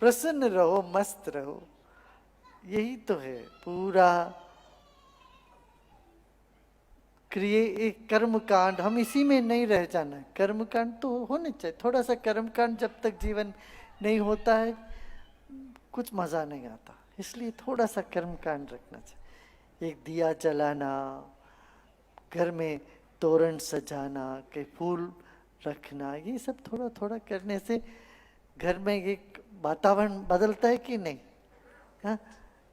प्रसन्न रहो, मस्त रहो, यही तो है पूरा एक कर्म कांड। हम इसी में नहीं रह जाना है, कर्म कांड तो होने चाहिए। थोड़ा सा कर्म कांड जब तक जीवन नहीं होता है कुछ मजा नहीं आता, इसलिए थोड़ा सा कर्म कांड रखना चाहिए। एक दिया जलाना, घर में तोरण सजाना, के फूल रखना, ये सब थोड़ा थोड़ा करने से घर में एक वातावरण बदलता है कि नहीं? हाँ,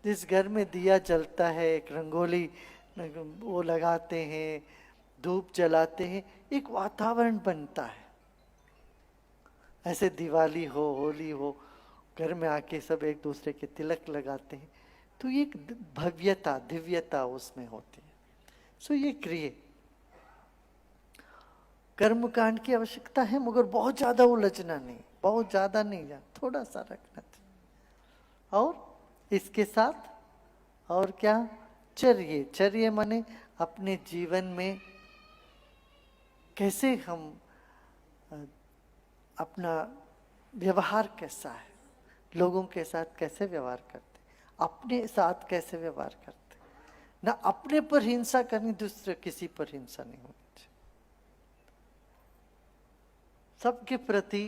जिस घर में दिया जलता है, एक रंगोली वो लगाते हैं, धूप जलाते हैं, एक वातावरण बनता है। ऐसे दिवाली हो, होली हो, घर में आके सब एक दूसरे के तिलक लगाते हैं, तो एक भव्यता, दिव्यता उसमें होती है। सो ये क्रिए कर्म कांड की आवश्यकता है, मगर बहुत ज्यादा उलझना नहीं, बहुत ज्यादा नहीं, थोड़ा सा रखना चाहिए। और इसके साथ और क्या? चर्य। चर्य माने अपने जीवन में कैसे हम अपना व्यवहार कैसा है, लोगों के साथ कैसे व्यवहार करते, अपने साथ कैसे व्यवहार करते, ना अपने पर हिंसा करनी, दूसरे किसी पर हिंसा नहीं होनी चाहिए, सबके प्रति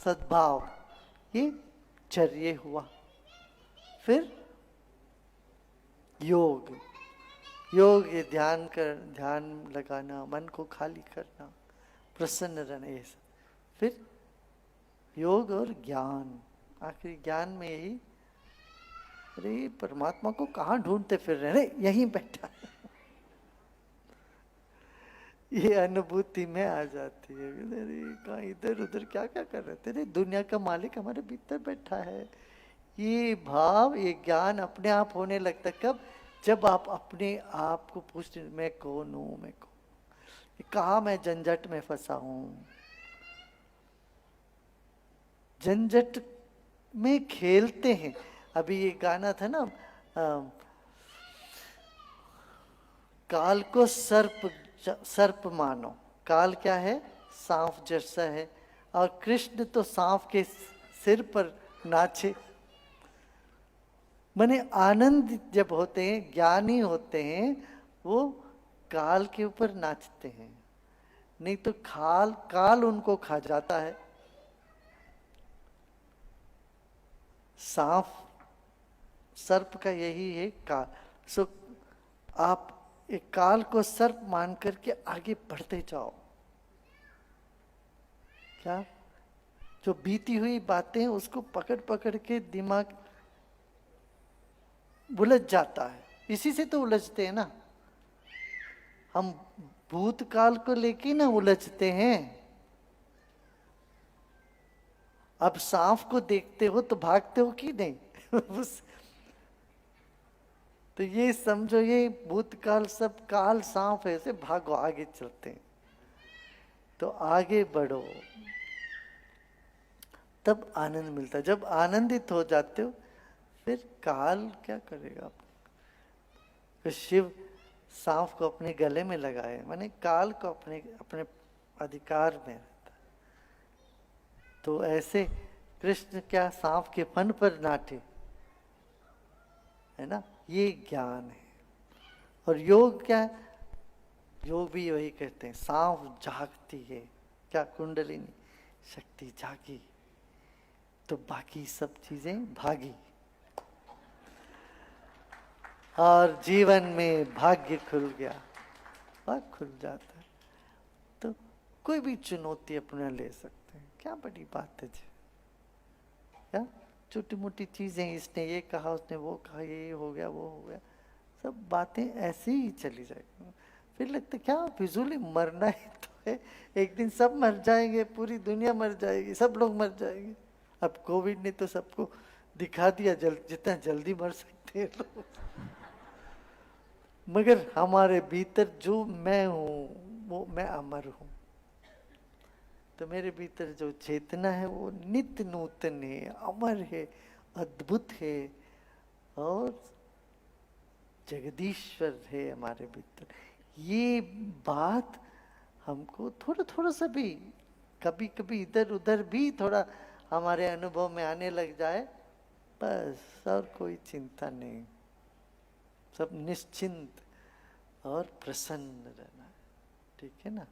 सद्भाव, ये चर्य हुआ। फिर योग। योग ये ध्यान लगाना, मन को खाली करना, प्रसन्न रहना, ये सब। फिर योग और ज्ञान। आखिर ज्ञान में यही, अरे परमात्मा को कहाँ ढूंढते फिर रहे, अरे यहीं बैठा है। ये अनुभूति में आ जाती है, अरे कहाँ इधर उधर क्या क्या कर रहे थे, अरे दुनिया का मालिक हमारे भीतर बैठा है। ये भाव, ये ज्ञान अपने आप होने लगता है। कब? जब आप अपने आप को पूछते, मैं कौन हूं, मैं कौन, कहा मैं झंझट में फंसा हूं। झंझट में खेलते हैं। अभी ये गाना था ना, काल को सर्प मानो। काल क्या है? सांप जैसा है, और कृष्ण तो सांप के सिर पर नाचे। माने आनंद जब होते हैं, ज्ञानी होते हैं, वो काल के ऊपर नाचते हैं, नहीं तो काल उनको खा जाता है। सांप सर्प का यही है काल। सो आप एक काल को सर्प मान करके आगे बढ़ते जाओ। क्या? जो बीती हुई बातें उसको पकड़ पकड़ के दिमाग उलझ जाता है। इसी से तो उलझते हैं ना हम, भूतकाल को लेके ना उलझते हैं। अब सांप को देखते हो तो भागते हो कि नहीं? तो ये समझो, ये भूतकाल सब काल सांप है, ऐसे भागो, आगे चलते हैं। तो आगे बढ़ो, तब आनंद मिलता है। जब आनंदित हो जाते हो, फिर काल क्या करेगा? तो शिव सांप को अपने गले में लगाए, माने काल को अपने अपने अधिकार में रहता। तो ऐसे कृष्ण क्या सांप के फन पर नाटे, है ना? ये ज्ञान है। और योग क्या है? योग भी वही कहते हैं, सांप जागती है, क्या कुंडलिनी शक्ति जागी तो बाकी सब चीजें भागी, और जीवन में भाग्य खुल गया, भाग खुल जाता है। तो कोई भी चुनौती अपना ले सकते हैं, क्या बड़ी बात है जी। क्या छोटी मोटी चीजें, इसने ये कहा, उसने वो कहा, ये हो गया, वो हो गया, सब बातें ऐसे ही चली जाएगी। फिर लगता क्या फिजूल, मरना ही तो है, एक दिन सब मर जाएंगे, पूरी दुनिया मर जाएगी, सब लोग मर जाएंगे। अब कोविड ने तो सबको दिखा दिया जितना जल्दी मर सकते हैं लोग। मगर हमारे भीतर जो मैं हूं, वो मैं अमर हूं। तो मेरे भीतर जो चेतना है वो नित्य नूतन है, अमर है, अद्भुत है, और जगदीश्वर है हमारे भीतर। ये बात हमको थोड़ा थोड़ा सा भी, कभी कभी इधर उधर भी थोड़ा हमारे अनुभव में आने लग जाए, बस और कोई चिंता नहीं, सब निश्चिंत और प्रसन्न रहना, ठीक है ना।